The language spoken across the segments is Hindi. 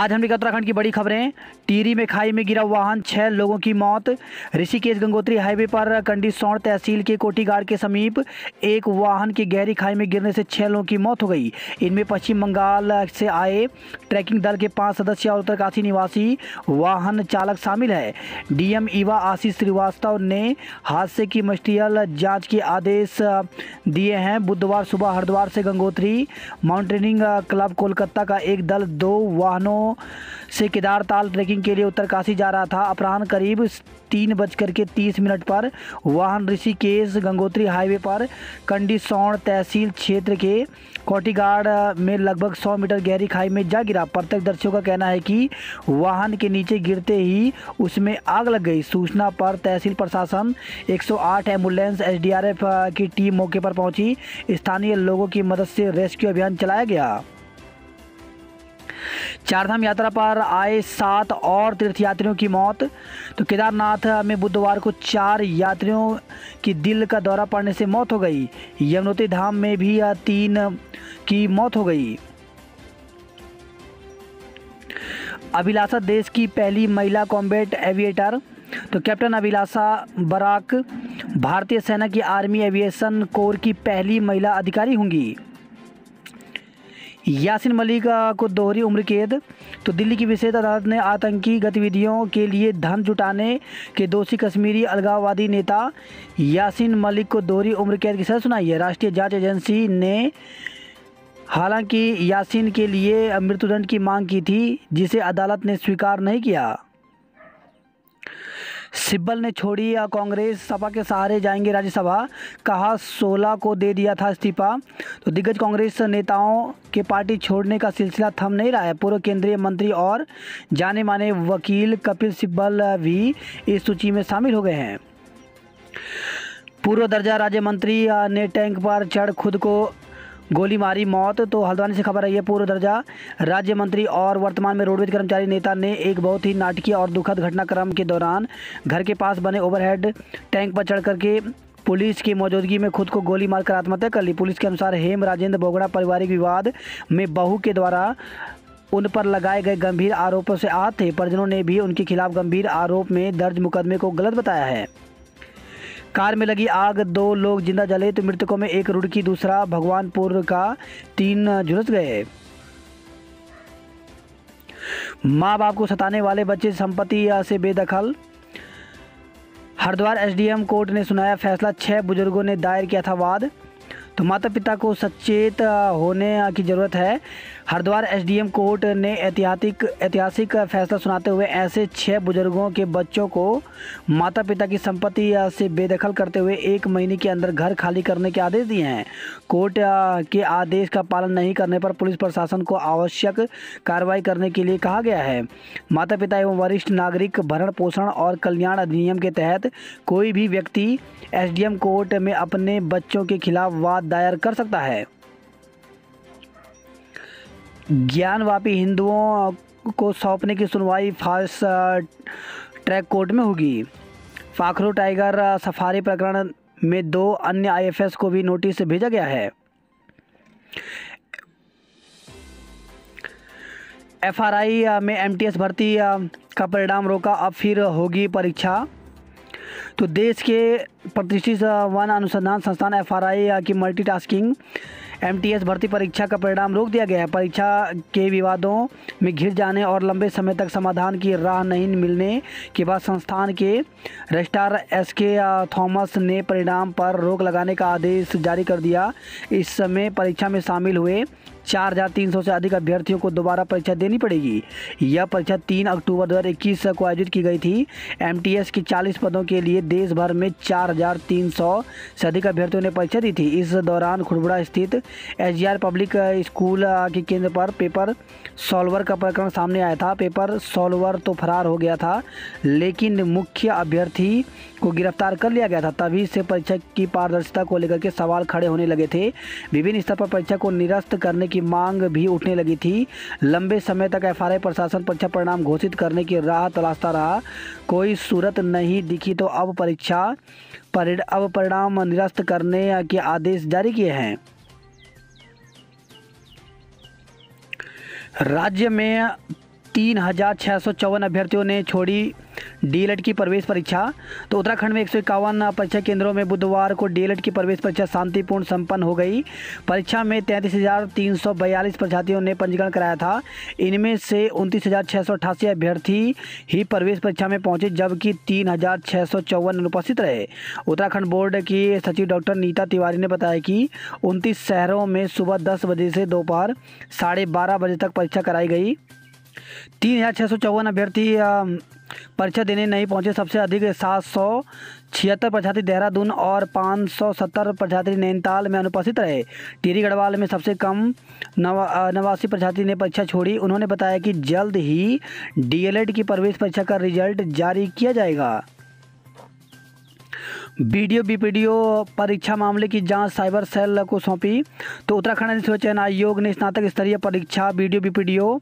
आज हमने उत्तराखंड की बड़ी खबरें। टिहरी में खाई में गिरा वाहन, 6 लोगों की मौत। ऋषिकेश गंगोत्री हाईवे पर कंडीसौर तहसील के कोटीगाड़ के समीप एक वाहन की गहरी खाई में गिरने से 6 लोगों की मौत हो गई। इनमें पश्चिम बंगाल से आए ट्रैकिंग दल के 5 सदस्य और उत्तरकाशी निवासी वाहन चालक शामिल है। डीएम ईवा आशीष श्रीवास्तव ने हादसे की मजिस्ट्रियल जांच के आदेश दिए हैं। बुधवार सुबह हरिद्वार से गंगोत्री माउंटेनियरिंग क्लब कोलकाता का एक दल 2 वाहनों से केदारताल ट्रेकिंग के लिए उत्तरकाशी जा रहा था। अपराह्न करीब 3:30 पर वाहन ऋषिकेश गंगोत्री हाईवे पर कंडीसौर तहसील क्षेत्र के कोटीगाड़ में लगभग 100 मीटर गहरी खाई में जा गिरा। प्रत्यक्षदर्शियों का कहना है कि वाहन के नीचे गिरते ही उसमें आग लग गई। सूचना पर तहसील प्रशासन, 108 एम्बुलेंस, एसडीआरएफ की टीम मौके पर पहुंची। स्थानीय लोगों की मदद से रेस्क्यू अभियान चलाया गया। चारधाम यात्रा पर आए 7 और तीर्थयात्रियों की मौत। तो केदारनाथ में बुधवार को 4 यात्रियों की दिल का दौरा पड़ने से मौत हो गई। यमुनोत्री धाम में भी 3 की मौत हो गई। अभिलाषा देश की पहली महिला कॉम्बैट एविएटर। तो कैप्टन अभिलाषा बराक भारतीय सेना की आर्मी एविएशन कोर की पहली महिला अधिकारी होंगी। यासीन मलिक को दोहरी उम्र कैद। तो दिल्ली की विशेष अदालत ने आतंकी गतिविधियों के लिए धन जुटाने के दोषी कश्मीरी अलगाववादी नेता यासीन मलिक को दोहरी उम्र कैद की सजा सुनाई है। राष्ट्रीय जांच एजेंसी ने हालांकि यासीन के लिए मृत्युदंड की मांग की थी, जिसे अदालत ने स्वीकार नहीं किया। सिब्बल ने छोड़ी कांग्रेस, सपा के सहारे जाएंगे राज्यसभा, कहा 16 को दे दिया था इस्तीफा। तो दिग्गज कांग्रेस नेताओं के पार्टी छोड़ने का सिलसिला थम नहीं रहा है। पूर्व केंद्रीय मंत्री और जाने माने वकील कपिल सिब्बल भी इस सूची में शामिल हो गए हैं। पूर्व दर्जा राज्य मंत्री ने टैंक पर चढ़ खुद को गोली मारी, मौत। तो हल्द्वानी से खबर आई है। पूर्व दर्जा राज्य मंत्री और वर्तमान में रोडवेज कर्मचारी नेता ने एक बहुत ही नाटकीय और दुखद घटनाक्रम के दौरान घर के पास बने ओवरहेड टैंक पर चढ़ करके पुलिस की मौजूदगी में खुद को गोली मारकर आत्महत्या कर ली। पुलिस के अनुसार हेम राजेंद्र बोगड़ा पारिवारिक विवाद में बहू के द्वारा उन पर लगाए गए गंभीर आरोपों से आहत थे। परिजनों ने भी उनके खिलाफ गंभीर आरोप में दर्ज मुकदमे को गलत बताया है। कार में लगी आग, 2 लोग जिंदा जले। तो मृतकों में एक रुड़की, दूसरा भगवानपुर का, 3 झुलस गए। माँ बाप को सताने वाले बच्चे संपत्ति से बेदखल। हरिद्वार एसडीएम कोर्ट ने सुनाया फैसला। 6 बुजुर्गों ने दायर किया था वाद। तो माता पिता को सचेत होने की ज़रूरत है। हरिद्वार एसडीएम कोर्ट ने ऐतिहासिक फैसला सुनाते हुए ऐसे 6 बुजुर्गों के बच्चों को माता पिता की संपत्ति से बेदखल करते हुए 1 महीने के अंदर घर खाली करने के आदेश दिए हैं। कोर्ट के आदेश का पालन नहीं करने पर पुलिस प्रशासन को आवश्यक कार्रवाई करने के लिए कहा गया है। माता पिता एवं वरिष्ठ नागरिक भरण पोषण और कल्याण अधिनियम के तहत कोई भी व्यक्ति एसडीएम कोर्ट में अपने बच्चों के खिलाफ वाद दायर कर सकता है। ज्ञानवापी हिंदुओं को सौंपने की सुनवाई फास्ट ट्रैक कोर्ट में होगी। फाखरो टाइगर सफारी प्रकरण में 2 अन्य आईएफएस को भी नोटिस भेजा गया है। एफआरआई में एमटीएस भर्ती का परिणाम रोका, अब फिर होगी परीक्षा। तो देश के प्रतिष्ठित वन अनुसंधान संस्थान एफआरआई की मल्टीटास्किंग एमटीएस भर्ती परीक्षा का परिणाम रोक दिया गया है। परीक्षा के विवादों में घिर जाने और लंबे समय तक समाधान की राह नहीं मिलने के बाद संस्थान के रजिस्ट्रार एसके थॉमस ने परिणाम पर रोक लगाने का आदेश जारी कर दिया। इस समय परीक्षा में शामिल हुए 4300 से अधिक अभ्यर्थियों को दोबारा परीक्षा देनी पड़ेगी। यह परीक्षा 3 अक्टूबर 2021 को आयोजित की गई थी। एमटीएस के 40 पदों के लिए देश भर में 4300 से अधिक अभ्यर्थियों ने परीक्षा दी थी। इस दौरान खुड़बुड़ा स्थित एसजीआर पब्लिक स्कूल के केंद्र पर पेपर सॉल्वर का प्रकरण सामने आया था। पेपर सॉल्वर तो फरार हो गया था, लेकिन मुख्य अभ्यर्थी को गिरफ्तार कर लिया गया था। तभी से परीक्षा की पारदर्शिता को लेकर के सवाल खड़े होने लगे थे। विभिन्न स्तर पर परीक्षा को निरस्त करने की मांग भी उठने लगी थी। लंबे समय तक एफआरआई प्रशासन परीक्षा परिणाम घोषित करने की राह तलाशता रहा, कोई सूरत नहीं दिखी। तो अब परिणाम निरस्त करने के आदेश जारी किए हैं। राज्य में 3,654 अभ्यर्थियों ने छोड़ी डीएलएड की प्रवेश परीक्षा। तो उत्तराखंड में 151 परीक्षा केंद्रों में बुधवार को डीएलएड की प्रवेश परीक्षा शांतिपूर्ण संपन्न हो गई। परीक्षा में 33,342 परीक्षार्थियों ने पंजीकरण कराया था। इनमें से 29,688 अभ्यर्थी ही प्रवेश परीक्षा में पहुंचे, जबकि 3,654 अनुपस्थित रहे। उत्तराखंड बोर्ड की सचिव डॉक्टर नीता तिवारी ने बताया कि 29 शहरों में सुबह 10 बजे से दोपहर 12:30 बजे तक परीक्षा कराई गई। 3,654 अभ्यर्थी परीक्षा देने नहीं पहुंचे। सबसे अधिक 776 परीक्षार्थी देहरादून और 570 परीक्षार्थी नैनीताल में अनुपस्थित रहे। टिहरी गढ़वाल में सबसे कम 89 परीक्षार्थी ने परीक्षा छोड़ी। उन्होंने बताया कि जल्द ही डीएलएड की प्रवेश परीक्षा का रिजल्ट जारी किया जाएगा। बीडीओ बीपीडीओ परीक्षा मामले की जांच साइबर सेल को सौंपी। तो उत्तराखंड अधिसूचना चयन आयोग ने स्नातक स्तरीय परीक्षा बीडीओ बीपीडीओ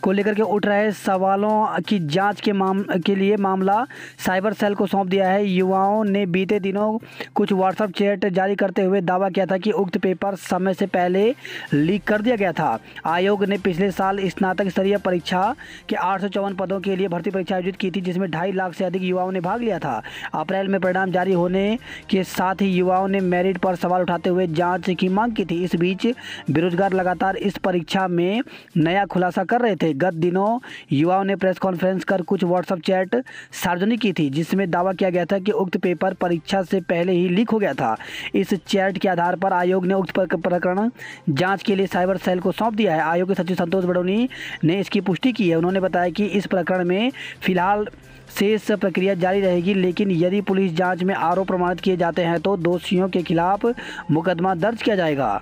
को लेकर के उठ रहे सवालों की जांच के लिए मामला साइबर सेल को सौंप दिया है। युवाओं ने बीते दिनों कुछ व्हाट्सएप चैट जारी करते हुए दावा किया था कि उक्त पेपर समय से पहले लीक कर दिया गया था। आयोग ने पिछले साल स्नातक स्तरीय परीक्षा के 854 पदों के लिए भर्ती परीक्षा आयोजित की थी, जिसमें 2.5 लाख से अधिक युवाओं ने भाग लिया था। अप्रैल में परिणाम जारी होने के साथ ही युवाओं ने मेरिट पर सवाल उठाते हुए जांच की मांग की थी। इस बीच बेरोजगार लगातार इस परीक्षा में नया खुलासा कर रहे थे। गत दिनों युवाओं ने प्रेस कॉन्फ्रेंस कर कुछ व्हाट्सएप चैट सार्वजनिक की थी, जिसमें दावा किया गया था कि उक्त पेपर परीक्षा से पहले ही लीक हो गया था। इस चैट के आधार पर आयोग ने उक्त प्रकरण जांच के लिए साइबर सेल को सौंप दिया है। आयोग के सचिव संतोष बडोनी ने इसकी पुष्टि की है। उन्होंने बताया कि इस प्रकरण में फिलहाल शेष प्रक्रिया जारी रहेगी, लेकिन यदि पुलिस जांच में आरोप प्रमाणित किए जाते हैं तो दोषियों के खिलाफ मुकदमा दर्ज किया जाएगा।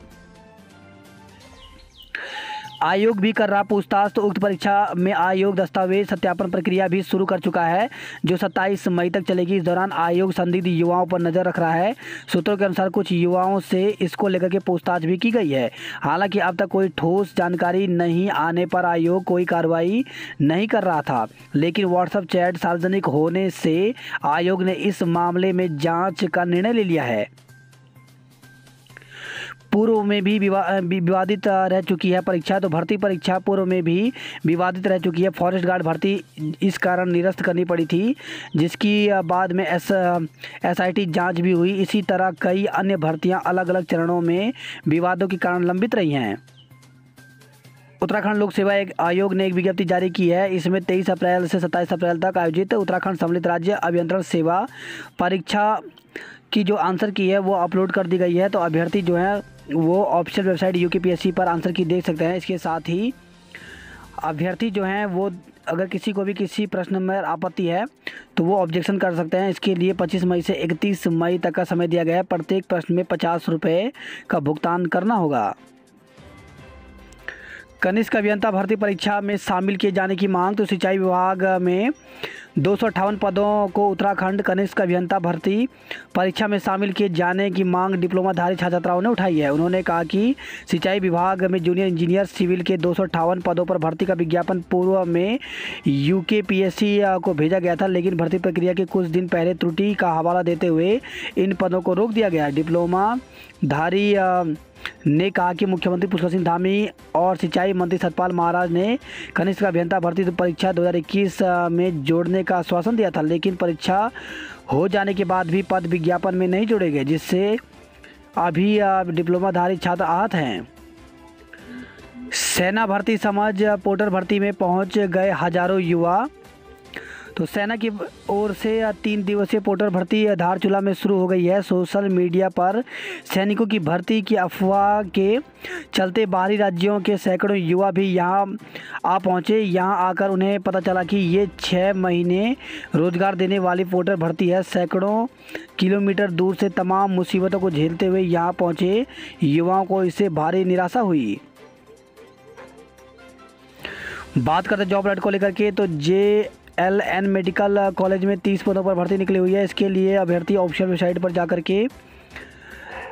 आयोग भी कर रहा पूछताछ। तो उक्त परीक्षा में आयोग दस्तावेज सत्यापन प्रक्रिया भी शुरू कर चुका है, जो 27 मई तक चलेगी। इस दौरान आयोग संदिग्ध युवाओं पर नजर रख रहा है। सूत्रों के अनुसार कुछ युवाओं से इसको लेकर के पूछताछ भी की गई है। हालांकि अब तक कोई ठोस जानकारी नहीं आने पर आयोग कोई कार्रवाई नहीं कर रहा था, लेकिन व्हाट्सएप चैट सार्वजनिक होने से आयोग ने इस मामले में जाँच का निर्णय ले लिया है। पूर्व में भी विवादित रह चुकी है परीक्षा। तो भर्ती परीक्षा पूर्व में भी विवादित रह चुकी है। फॉरेस्ट गार्ड भर्ती इस कारण निरस्त करनी पड़ी थी, जिसकी बाद में एसआईटी जांच भी हुई। इसी तरह कई अन्य भर्तियां अलग अलग चरणों में विवादों के कारण लंबित रही हैं। उत्तराखंड लोक सेवा आयोग ने एक विज्ञप्ति जारी की है। इसमें 23 अप्रैल से 27 अप्रैल तक आयोजित उत्तराखंड सम्मिलित राज्य अभियंत्रण सेवा परीक्षा की जो आंसर की है वो अपलोड कर दी गई है। तो अभ्यर्थी जो है वो ऑफिशियल वेबसाइट यूकेपीएससी पर आंसर की देख सकते हैं। इसके साथ ही अभ्यर्थी जो हैं वो अगर किसी को भी किसी प्रश्न में आपत्ति है तो वो ऑब्जेक्शन कर सकते हैं। इसके लिए 25 मई से 31 मई तक का समय दिया गया है। प्रत्येक प्रश्न में 50 रुपये का भुगतान करना होगा। कनिष्ठ अभियंता भर्ती परीक्षा में शामिल किए जाने की मांग। तो सिंचाई विभाग में 258 पदों को उत्तराखंड कनिष्ठ अभियंता भर्ती परीक्षा में शामिल किए जाने की मांग डिप्लोमाधारी छात्र छात्राओं ने उठाई है। उन्होंने कहा कि सिंचाई विभाग में जूनियर इंजीनियर सिविल के 258 पदों पर भर्ती का विज्ञापन पूर्व में यूकेपीएससी को भेजा गया था, लेकिन भर्ती प्रक्रिया के कुछ दिन पहले त्रुटि का हवाला देते हुए इन पदों को रोक दिया गया। डिप्लोमाधारी ने कहा कि मुख्यमंत्री पुष्कर सिंह धामी और सिंचाई मंत्री सतपाल महाराज ने कनिष्ठ अभियंता भर्ती परीक्षा 2021 में जोड़ने का आश्वासन दिया था, लेकिन परीक्षा हो जाने के बाद भी पद विज्ञापन में नहीं जोड़े गए, जिससे अभी डिप्लोमाधारी छात्र आहत हैं। सेना भर्ती समझ पोर्टल भर्ती में पहुंच गए हजारों युवा। तो सेना की ओर से 3 दिवसीय पोर्टल भर्ती धारचूला में शुरू हो गई है। सोशल मीडिया पर सैनिकों की भर्ती की अफवाह के चलते बाहरी राज्यों के सैकड़ों युवा भी यहां आ पहुंचे। यहां आकर उन्हें पता चला कि ये 6 महीने रोजगार देने वाली पोर्टल भर्ती है। सैकड़ों किलोमीटर दूर से तमाम मुसीबतों को झेलते हुए यहां पहुंचे युवाओं को इससे भारी निराशा हुई। बात करते जॉब अलर्ट को लेकर के, तो JLN मेडिकल कॉलेज में 30 पदों पर भर्ती निकली हुई है। इसके लिए अभ्यर्थी ऑफिशियल वेबसाइट पर जाकर के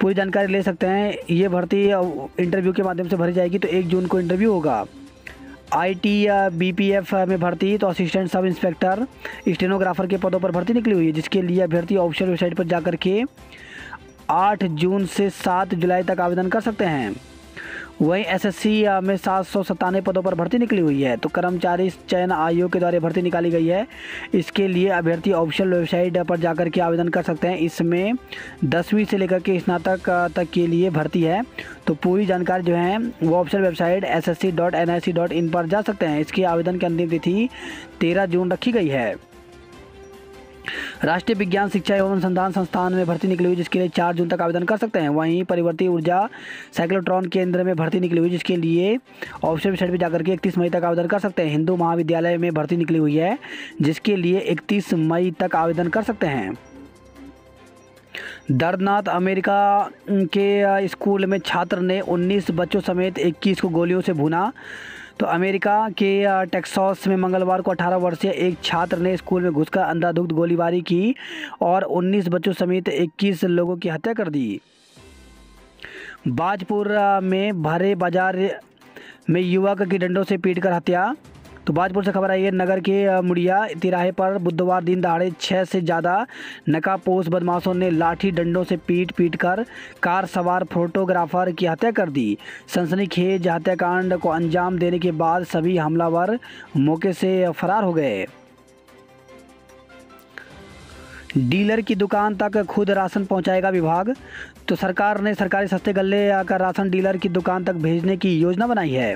पूरी जानकारी ले सकते हैं। ये भर्ती इंटरव्यू के माध्यम से भरी जाएगी। तो 1 जून को इंटरव्यू होगा। IT BPF में भर्ती, तो असिस्टेंट सब इंस्पेक्टर स्टेनोग्राफर के पदों पर भर्ती निकली हुई है, जिसके लिए अभ्यर्थी ऑफिशियल वेबसाइट पर जाकर के 8 जून से 7 जुलाई तक आवेदन कर सकते हैं। वहीं एसएससी में 797 पदों पर भर्ती निकली हुई है। तो कर्मचारी चयन आयोग के द्वारा भर्ती निकाली गई है। इसके लिए अभ्यर्थी ऑफिशियल वेबसाइट पर जाकर के आवेदन कर सकते हैं। इसमें 10वीं से लेकर के स्नातक तक के लिए भर्ती है। तो पूरी जानकारी जो है वो ऑफिशियल वेबसाइट ssc.nic.in पर जा सकते हैं। इसकी आवेदन की अंतिम तिथि 13 जून रखी गई है। राष्ट्रीय विज्ञान शिक्षा एवं अनुसंधान संस्थान में भर्ती निकली हुई, जिसके लिए 4 जून तक आवेदन कर सकते हैं। वहीं परिवर्ती ऊर्जा साइक्लोट्रॉन केंद्र में भर्ती निकली हुई, जिसके लिए ऑफिशियल वेबसाइट पर जाकर के 31 मई तक आवेदन कर सकते हैं। हिंदू महाविद्यालय में भर्ती निकली हुई है, जिसके लिए 31 मई तक आवेदन कर सकते हैं। दर्दनाक अमेरिका के स्कूल में छात्र ने 19 बच्चों समेत 21 को गोलियों से भूना। तो अमेरिका के टेक्सास में मंगलवार को 18 वर्षीय एक छात्र ने स्कूल में घुसकर अंधाधुंध गोलीबारी की और 19 बच्चों समेत 21 लोगों की हत्या कर दी। बाजपुर में भरे बाजार में युवक की डंडों से पीटकर हत्या। तो बाजपुर से खबर आई है, नगर के मुड़िया तिराहे पर बुधवार दिन दहाड़े 6 से ज़्यादा नकाबपोश बदमाशों ने लाठी डंडों से पीट कर कार सवार फोटोग्राफर की हत्या कर दी। सनसनीखेज हत्याकांड को अंजाम देने के बाद सभी हमलावर मौके से फरार हो गए। डीलर की दुकान तक खुद राशन पहुंचाएगा विभाग। तो सरकार ने सरकारी सस्ते गल्ले का राशन डीलर की दुकान तक भेजने की योजना बनाई है।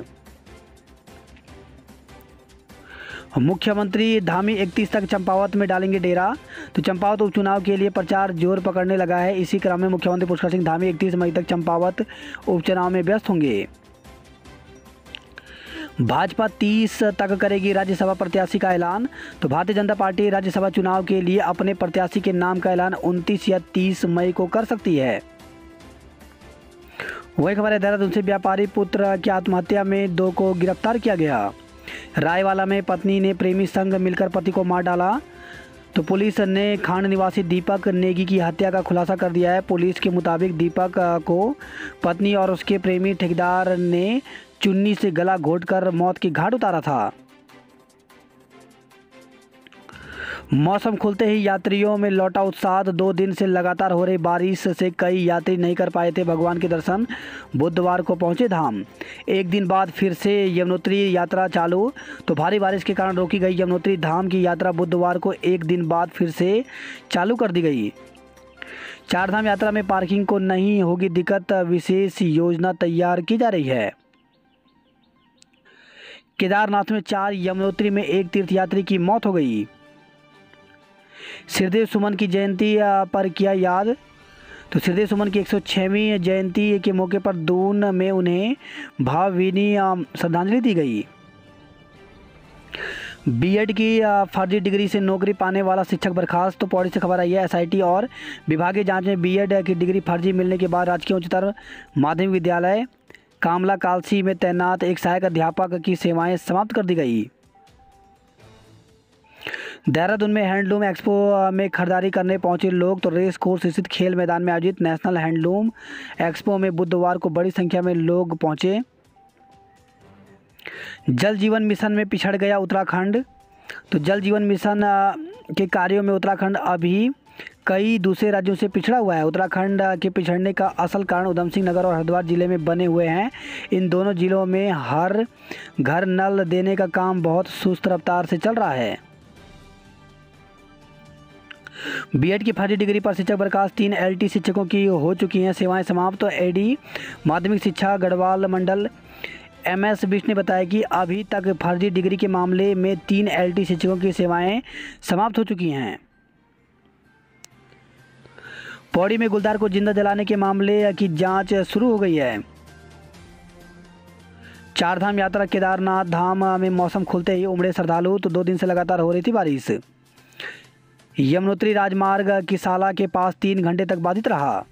मुख्यमंत्री धामी 31 तक चंपावत में डालेंगे डेरा। तो चंपावत उपचुनाव के लिए प्रचार जोर पकड़ने लगा है। इसी क्रम में मुख्यमंत्री पुष्कर सिंह धामी 31 मई तक चंपावत उपचुनाव में व्यस्त होंगे। भाजपा 30 तक करेगी राज्यसभा प्रत्याशी का ऐलान। तो भारतीय जनता पार्टी राज्यसभा चुनाव के लिए अपने प्रत्याशी के नाम का ऐलान 29 या 30 मई को कर सकती है। वही खबर है, देहरादून से व्यापारी पुत्र की आत्महत्या में 2 को गिरफ्तार किया गया। रायवाला में पत्नी ने प्रेमी संग मिलकर पति को मार डाला। तो पुलिस ने खांड निवासी दीपक नेगी की हत्या का खुलासा कर दिया है। पुलिस के मुताबिक दीपक को पत्नी और उसके प्रेमी ठेकेदार ने चुन्नी से गला घोंटकर मौत की घाट उतारा था। मौसम खुलते ही यात्रियों में लौटा उत्साह। 2 दिन से लगातार हो रही बारिश से कई यात्री नहीं कर पाए थे भगवान के दर्शन। बुधवार को पहुंचे धाम। एक दिन बाद फिर से यमुनोत्री यात्रा चालू। तो भारी बारिश के कारण रोकी गई यमुनोत्री धाम की यात्रा बुधवार को एक दिन बाद फिर से चालू कर दी गई। चारधाम यात्रा में पार्किंग को नहीं होगी दिक्कत, विशेष योजना तैयार की जा रही है। केदारनाथ में 4, यमुनोत्री में 1 तीर्थयात्री की मौत हो गई। श्रीदेव सुमन की जयंती पर किया याद। तो श्रीदेव सुमन की 106वीं जयंती के मौके पर दून में उन्हें भावभीनी श्रद्धांजलि दी गई। बीएड की फर्जी डिग्री से नौकरी पाने वाला शिक्षक बर्खास्त। तो पौड़ी से खबर आई है, एसआईटी और विभागीय जांच में बीएड की डिग्री फर्जी मिलने के बाद राजकीय उच्चतर माध्यमिक विद्यालय कामला कालसी में तैनात एक सहायक अध्यापक की सेवाएं समाप्त कर दी गई। देहरादून में हैंडलूम एक्सपो में खरीदारी करने पहुंचे लोग। तो रेस कोर्स स्थित खेल मैदान में आयोजित नेशनल हैंडलूम एक्सपो में बुधवार को बड़ी संख्या में लोग पहुंचे। जल जीवन मिशन में पिछड़ गया उत्तराखंड। तो जल जीवन मिशन के कार्यों में उत्तराखंड अभी कई दूसरे राज्यों से पिछड़ा हुआ है। उत्तराखंड के पिछड़ने का असल कारण उधम सिंह नगर और हरिद्वार जिले में बने हुए हैं। इन दोनों जिलों में हर घर नल देने का काम बहुत सुस्त रफ्तार से चल रहा है। बीएड की फर्जी डिग्री पर शिक्षक बर्खास्त। 3 एलटी शिक्षकों की हो चुकी हैं सेवाएं समाप्त। तो एडी माध्यमिक शिक्षा गढ़वाल मंडल एमएस बिष्ट ने बताया कि अभी तक फर्जी डिग्री के मामले में 3 एलटी शिक्षकों की सेवाएं समाप्त हो चुकी हैं। पौड़ी में गुलदार को जिंदा जलाने के मामले की जांच शुरू हो गई है। चारधाम यात्रा केदारनाथ धाम में मौसम खुलते ही उमड़े श्रद्धालु। तो 2 दिन से लगातार हो रही थी बारिश। यमुनोत्री राजमार्ग किसाला के पास 3 घंटे तक बाधित रहा।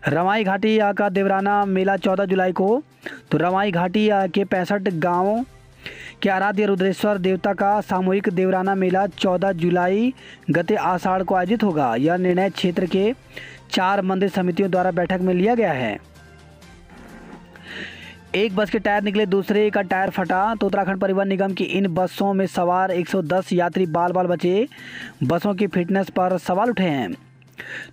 रवाई घाटी का देवराना मेला 14 जुलाई को। तो रवाई घाटी के 65 गांवों के आराध्य रुद्रेश्वर देवता का सामूहिक देवराना मेला 14 जुलाई गते आषाढ़ को आयोजित होगा। यह निर्णय क्षेत्र के 4 मंदिर समितियों द्वारा बैठक में लिया गया है। एक बस के टायर निकले, दूसरे का टायर फटा। तो उत्तराखंड परिवहन निगम की इन बसों में सवार 110 यात्री बाल बाल बचे। बसों की फिटनेस पर सवाल उठे हैं।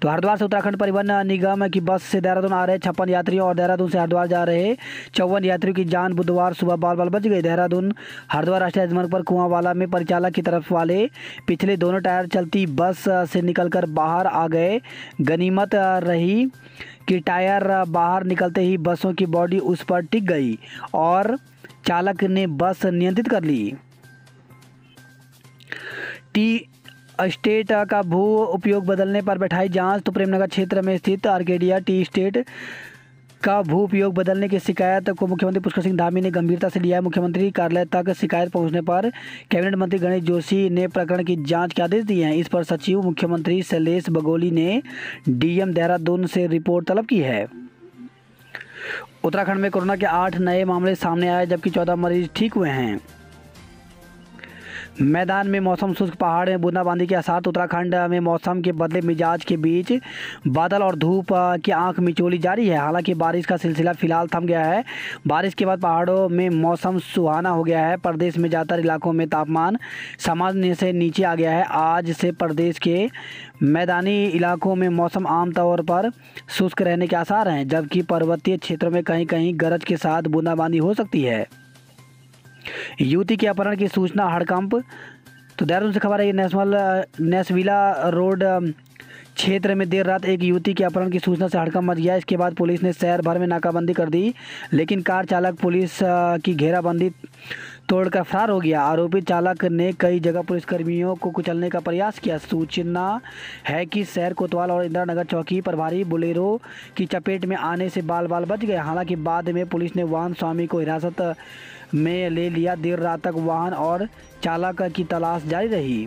तो हरिद्वार से उत्तराखंड परिवहन निगम की बस से देहरादून आ रहे 56 यात्रियों और देहरादून से हरिद्वार जा रहे 54 यात्रियों की जान बुधवार सुबह बाल बाल बच गई। देहरादून हरिद्वार राष्ट्रीय राजमार्ग पर कुआंवाला में परिचालक की तरफ वाले पिछले दोनों टायर चलती बस से निकलकर बाहर आ गए। गनीमत रही कि टायर बाहर निकलते ही बसों की बॉडी उस पर टिक गई और चालक ने बस नियंत्रित कर ली। टी एस्टेट का भू उपयोग बदलने पर बैठाई जांच। तो प्रेमनगर क्षेत्र में स्थित आर्केडिया टी एस्टेट का भू उपयोग बदलने की शिकायत को मुख्यमंत्री पुष्कर सिंह धामी ने गंभीरता से लिया है। मुख्यमंत्री कार्यालय तक शिकायत पहुंचने पर कैबिनेट मंत्री गणेश जोशी ने प्रकरण की जांच के आदेश दिए हैं। इस पर सचिव मुख्यमंत्री शैलेश बगोली ने डीएम देहरादून से रिपोर्ट तलब की है। उत्तराखंड में कोरोना के 8 नए मामले सामने आए जबकि 14 मरीज ठीक हुए हैं। मैदान में मौसम शुष्क, पहाड़ में बूंदाबांदी के आसार। उत्तराखंड में मौसम के बदले मिजाज के बीच बादल और धूप की आंख मिचौली जारी है। हालांकि बारिश का सिलसिला फिलहाल थम गया है। बारिश के बाद पहाड़ों में मौसम सुहाना हो गया है। प्रदेश में ज़्यादातर इलाकों में तापमान सामान्य से नीचे आ गया है। आज से प्रदेश के मैदानी इलाकों में मौसम आमतौर पर शुष्क रहने के आसार हैं, जबकि पर्वतीय क्षेत्रों में कहीं कहीं गरज के साथ बूंदाबांदी हो सकती है। युवती के अपहरण की सूचना हड़कंप। तो देहरादून से खबर है, नेसविला रोड क्षेत्र में देर रात एक युवती के अपहरण की सूचना से हड़कंप मच गया। इसके बाद पुलिस ने शहर भर में नाकाबंदी कर दी, लेकिन कार चालक पुलिस की घेराबंदी तोड़कर फरार हो गया। आरोपित चालक ने कई जगह पुलिसकर्मियों को कुचलने का प्रयास किया। सूचना है कि शहर कोतवाल और इंदिरा नगर चौकी प्रभारी बोलेरो की चपेट में आने से बाल बाल बच गए। हालांकि बाद में पुलिस ने वाहन स्वामी को हिरासत में ले लिया। देर रात तक वाहन और चालक की तलाश जारी रही।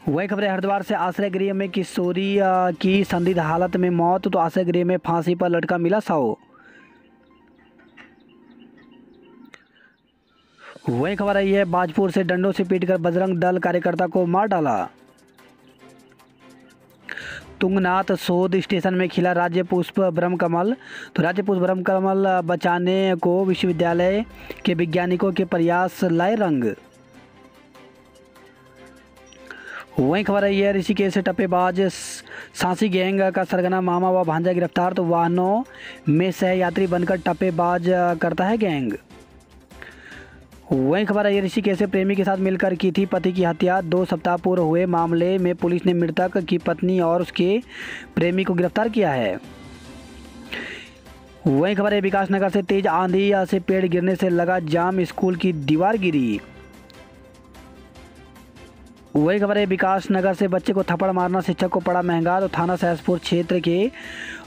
वही खबरें हरिद्वार से, आश्रय गृह में किशोरी की संदिग्ध हालत में मौत। तो आश्रय गृह में फांसी पर लटका मिला शव। वही खबर आई है, बाजपुर से डंडों से पीटकर बजरंग दल कार्यकर्ता को मार डाला। तुंगनाथ सोद स्टेशन में खिला राज्य पुष्प ब्रह्मकमल। तो राज्य पुष्प ब्रह्मकमल बचाने को विश्वविद्यालय के वैज्ञानिकों के प्रयास लाए रंग। वहीं खबर है, यह ऋषिकेश से टप्पेबाज सांसी गैंग का सरगना मामा व भांजा गिरफ्तार। तो वाहनों में सह यात्री बनकर टप्पेबाज करता है गैंग। वहीं खबर है, ये ऋषिकेश से प्रेमी के साथ मिलकर की थी पति की हत्या। 2 सप्ताह पूर्व हुए मामले में पुलिस ने मृतक की पत्नी और उसके प्रेमी को गिरफ्तार किया है। वहीं खबर है, विकास नगर से तेज आंधी से पेड़ गिरने से लगा जाम, स्कूल की दीवार गिरी। वही खबर है, विकास नगर से बच्चे को थप्पड़ मारना शिक्षक को पड़ा महंगा। तो थाना सहसपुर क्षेत्र के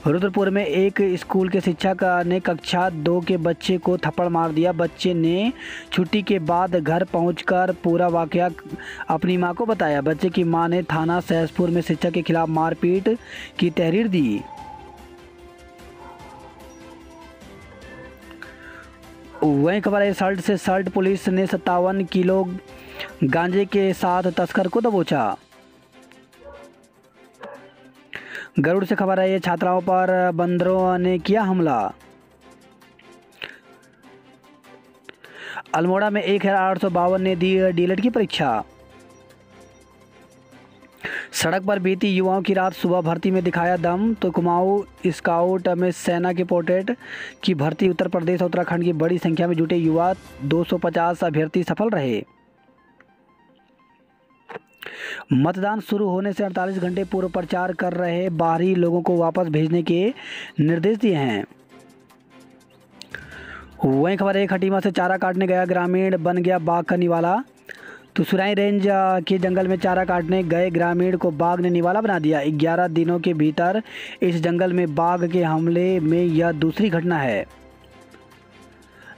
रुद्रपुर में एक स्कूल के शिक्षक ने कक्षा 2 के बच्चे को थप्पड़ मार दिया। बच्चे ने छुट्टी के बाद घर पहुंचकर पूरा वाकया अपनी मां को बताया। बच्चे की मां ने थाना सहसपुर में शिक्षक के खिलाफ मारपीट की तहरीर दी। वहीं खबर है, सल्ट से सल्ट पुलिस ने 57 किलो गांजे के साथ तस्कर को दबोचा। गरुड़ से खबर है, ये छात्राओं पर बंदरों ने किया हमला। अल्मोड़ा में 1852 ने दी डीएलएड की परीक्षा। सड़क पर बीती युवाओं की रात, सुबह भर्ती में दिखाया दम। तो कुमाऊं स्काउट में सेना के पोर्ट्रेट की भर्ती। उत्तर प्रदेश और उत्तराखंड की बड़ी संख्या में जुटे युवा, 250 अभ्यर्थी सफल रहे। मतदान शुरू होने से 48 घंटे पूर्व प्रचार कर रहे बाहरी लोगों को वापस भेजने के निर्देश दिए हैं। वहीं खबर है, खटीमा से चारा काटने गया ग्रामीण बन गया बाघ का निवाला। तो सुराई रेंज के जंगल में चारा काटने गए ग्रामीण को बाघ ने निवाला बना दिया। 11 दिनों के भीतर इस जंगल में बाघ के हमले में यह दूसरी घटना है।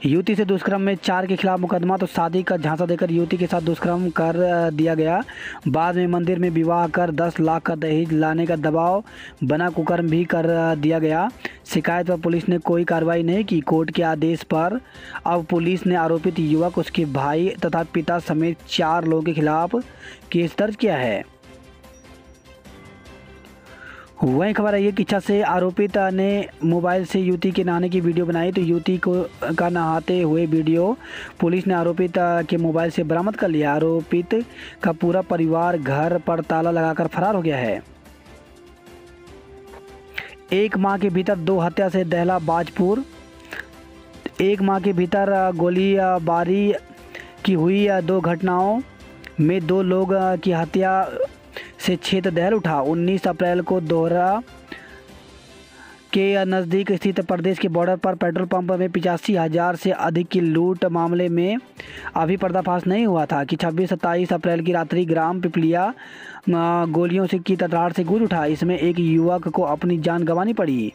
युवती से दुष्कर्म में 4 के खिलाफ मुकदमा। तो शादी का झांसा देकर युवती के साथ दुष्कर्म कर दिया गया। बाद में मंदिर में विवाह कर 10 लाख का दहेज लाने का दबाव बना कुकर्म भी कर दिया गया। शिकायत पर पुलिस ने कोई कार्रवाई नहीं की। कोर्ट के आदेश पर अब पुलिस ने आरोपित युवक, उसके भाई तथा पिता समेत 4 लोगों के खिलाफ केस दर्ज किया है। वही खबर है ये कि इच्छा से आरोपित ने मोबाइल से युवती के नहाने की वीडियो बनाई। तो युवती को का नहाते हुए वीडियो पुलिस ने आरोपित के मोबाइल से बरामद कर लिया। आरोपित का पूरा परिवार घर पर ताला लगाकर फरार हो गया है। एक माह के भीतर 2 हत्या से दहला बाजपुर। एक माह के भीतर गोलीबारी की हुई 2 घटनाओं में 2 लोग की हत्या से क्षेत्र दहल उठा। 19 अप्रैल को दोहरा के नज़दीक स्थित प्रदेश के बॉर्डर पर पेट्रोल पंप में 85,000 से अधिक की लूट मामले में अभी पर्दाफाश नहीं हुआ था कि 26-27 अप्रैल की रात्रि ग्राम पिपलिया गोलियों से की तड़ाड़ से गूंज उठा। इसमें एक युवक को अपनी जान गंवानी पड़ी।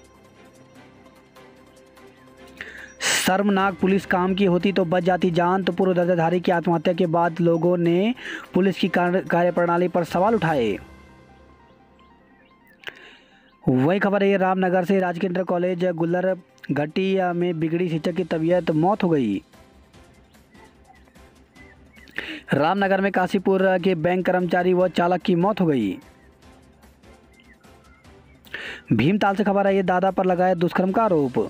शर्मनाक, पुलिस काम की होती तो बच जाती जान। तो पूर्व दर्जाधारी की आत्महत्या के बाद लोगों ने पुलिस की कार्यप्रणाली पर सवाल उठाए। वही खबर है रामनगर से राजकीय इंटर कॉलेज गुल्लर घट्टी में बिगड़ी शिक्षक की तबीयत, मौत हो गई। रामनगर में काशीपुर के बैंक कर्मचारी व चालक की मौत हो गई। भीमताल से खबर है ये दादा पर लगाया दुष्कर्म का आरोप।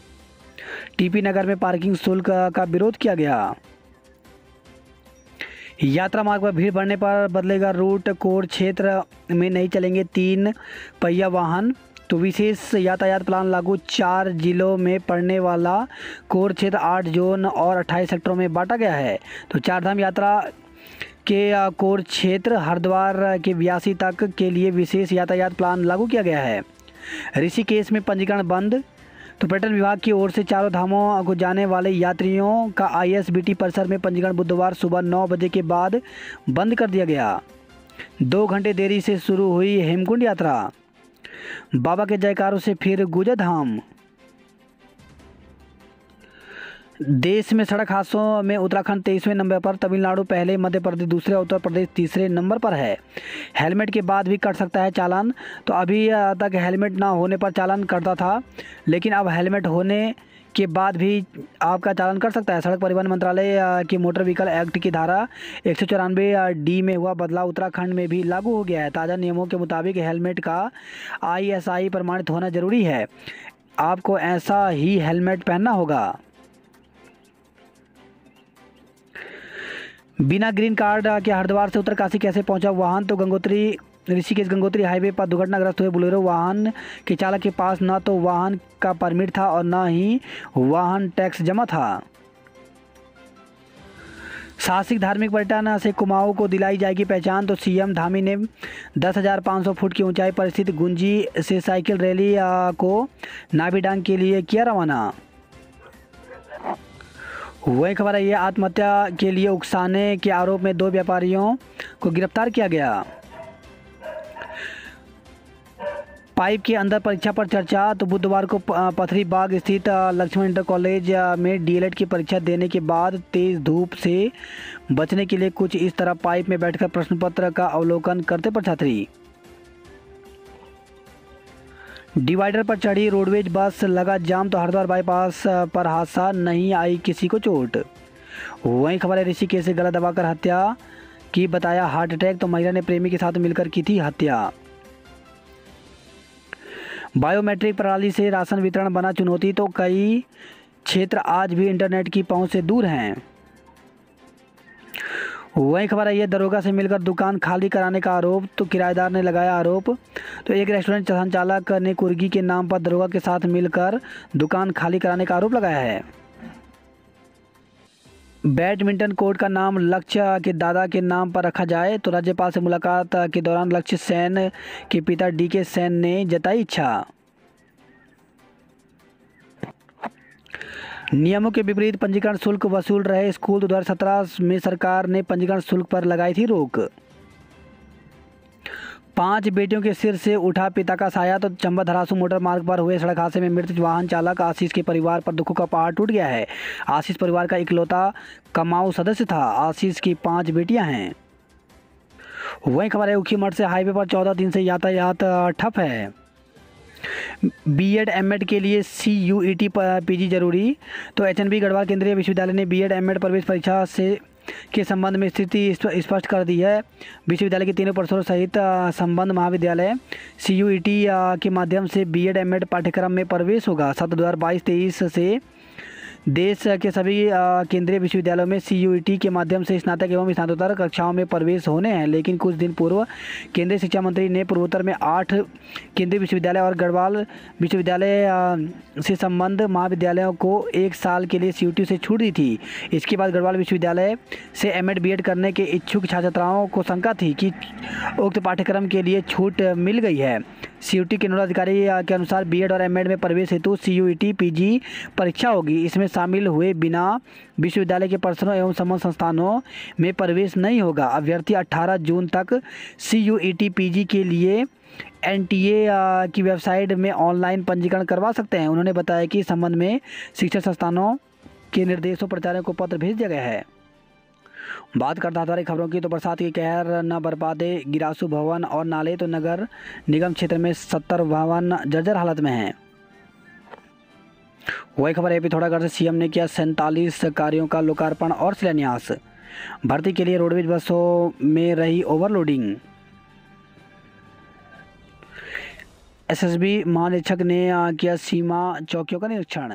टीपी नगर में पार्किंग शुल्क का विरोध किया गया। यात्रा मार्ग पर भीड़ बढ़ने पर बदलेगा रूट। कोर क्षेत्र में नहीं चलेंगे 3 पहिया वाहन। तो विशेष यातायात प्लान लागू। 4 जिलों में पड़ने वाला कोर क्षेत्र 8 जोन और 28 सेक्टरों में बांटा गया है। तो 4 धाम यात्रा के कोर क्षेत्र हरिद्वार के 82 तक के लिए विशेष यातायात प्लान लागू किया गया है। ऋषिकेश में पंजीकरण बंद। तो पर्यटन विभाग की ओर से चारों धामों को जाने वाले यात्रियों का ISBT परिसर में पंजीकरण बुधवार सुबह 9 बजे के बाद बंद कर दिया गया। 2 घंटे देरी से शुरू हुई हेमकुंड यात्रा। बाबा के जयकारों से फिर गूंजा धाम। देश में सड़क हादसों में उत्तराखंड 23वें नंबर पर, तमिलनाडु पहले, मध्य प्रदेश दूसरे, उत्तर प्रदेश तीसरे नंबर पर है। हेलमेट के बाद भी कट सकता है चालान। तो अभी तक हेलमेट ना होने पर चालान कटता था, लेकिन अब हेलमेट होने के बाद भी आपका चालान कर सकता है। सड़क परिवहन मंत्रालय की मोटर व्हीकल एक्ट की धारा 194D में हुआ बदलाव उत्तराखंड में भी लागू हो गया है। ताज़ा नियमों के मुताबिक हेलमेट का ISI प्रमाणित होना जरूरी है। आपको ऐसा ही हेलमेट पहनना होगा। बिना ग्रीन कार्ड के हरिद्वार से उत्तरकाशी कैसे पहुंचा वाहन। तो ऋषिकेश गंगोत्री हाईवे पर दुर्घटनाग्रस्त हुए बोलेरो वाहन के चालक के पास न तो वाहन का परमिट था और न ही वाहन टैक्स जमा था। साहसिक धार्मिक पर्यटन से कुमाऊं को दिलाई जाएगी पहचान। तो CM धामी ने 10,500 फुट की ऊंचाई पर स्थित गुंजी से साइकिल रैली को नाभिडांग के लिए किया रवाना। वही खबर है ये आत्महत्या के लिए उकसाने के आरोप में 2 व्यापारियों को गिरफ्तार किया गया। पाइप के अंदर परीक्षा पर चर्चा। तो बुधवार को पथरी बाग स्थित लक्ष्मण इंटर कॉलेज में DLED की परीक्षा देने के बाद तेज धूप से बचने के लिए कुछ इस तरह पाइप में बैठकर प्रश्न पत्र का अवलोकन करते परीक्षार्थी। डिवाइडर पर चढ़ी रोडवेज बस, लगा जाम। तो हरिद्वार बाईपास पर हादसा, नहीं आई किसी को चोट। वहीं खबर है ऋषिकेश से गला दबाकर हत्या की, बताया हार्ट अटैक। तो महिला ने प्रेमी के साथ मिलकर की थी हत्या। बायोमेट्रिक प्रणाली से राशन वितरण बना चुनौती। तो कई क्षेत्र आज भी इंटरनेट की पहुंच से दूर हैं। वही खबर है ये दरोगा से मिलकर दुकान खाली कराने का आरोप। तो किराएदार ने लगाया आरोप। तो एक रेस्टोरेंट संचालक ने कुर्गी के नाम पर दरोगा के साथ मिलकर दुकान खाली कराने का आरोप लगाया है। बैडमिंटन कोर्ट का नाम लक्ष्य के दादा के नाम पर रखा जाए। तो राज्यपाल से मुलाकात के दौरान लक्ष्य सेन के पिता DK सेन ने जताई इच्छा। नियमों के विपरीत पंजीकरण शुल्क वसूल रहे स्कूल। 2017 में सरकार ने पंजीकरण शुल्क पर लगाई थी रोक। 5 बेटियों के सिर से उठा पिता का साया। तो चंबा धरासू मोटर मार्ग पर हुए सड़क हादसे में मृत वाहन चालक आशीष के परिवार पर दुखों का पहाड़ टूट गया है। आशीष परिवार का इकलौता कमाऊ सदस्य था। आशीष की 5 बेटियां हैं। वही खबर है ऊखीमठ से हाईवे पर 14 दिन से यातायात ठप है। B.Ed M.Ed के लिए CUET PG जरूरी। तो HNB गढ़वाल केंद्रीय विश्वविद्यालय ने B.Ed M.Ed प्रवेश परीक्षा से के संबंध में स्थिति स्पष्ट कर दी है। विश्वविद्यालय के तीनों परिसरों सहित संबद्ध महाविद्यालय CUET के माध्यम से BEd MAd पाठ्यक्रम में प्रवेश होगा। सत्र 2022-23 से देश के सभी केंद्रीय विश्वविद्यालयों में CUET के माध्यम से स्नातक एवं स्नातकोत्तर कक्षाओं में प्रवेश होने हैं। लेकिन कुछ दिन पूर्व केंद्रीय शिक्षा मंत्री ने पूर्वोत्तर में 8 केंद्रीय विश्वविद्यालय और गढ़वाल विश्वविद्यालय से संबद्ध महाविद्यालयों को 1 साल के लिए CUET से छूट दी थी। इसके बाद गढ़वाल विश्वविद्यालय से MAd BEd करने के इच्छुक छात्र छात्राओं को शंका थी कि उक्त पाठ्यक्रम के लिए छूट मिल गई है। CUET के नोडल अधिकारी के अनुसार BEd और MAd में प्रवेश हेतु CUET PG परीक्षा होगी। इसमें शामिल हुए बिना विश्वविद्यालय के परिसरों एवं संबद्ध संस्थानों में प्रवेश नहीं होगा। अभ्यर्थी 18 जून तक CUET PG के लिए NTA की वेबसाइट में ऑनलाइन पंजीकरण करवा सकते हैं। उन्होंने बताया कि इस संबंध में शिक्षा संस्थानों के निर्देशों प्राचार्यों को पत्र भेज दिया गया है। बात करता हमारी खबरों की, तो बरसात की कहर न बरपाते गिरासू भवन और नाले, तो नगर निगम क्षेत्र में 70 भवन जर्जर हालत में हैं। वही खबर है पिथौरागढ़ से CM ने किया 47 कार्यों का लोकार्पण और शिलान्यास। भर्ती के लिए रोडवेज बसों में रही ओवरलोडिंग। SSB महानिरीक्षक ने किया सीमा चौकियों का निरीक्षण।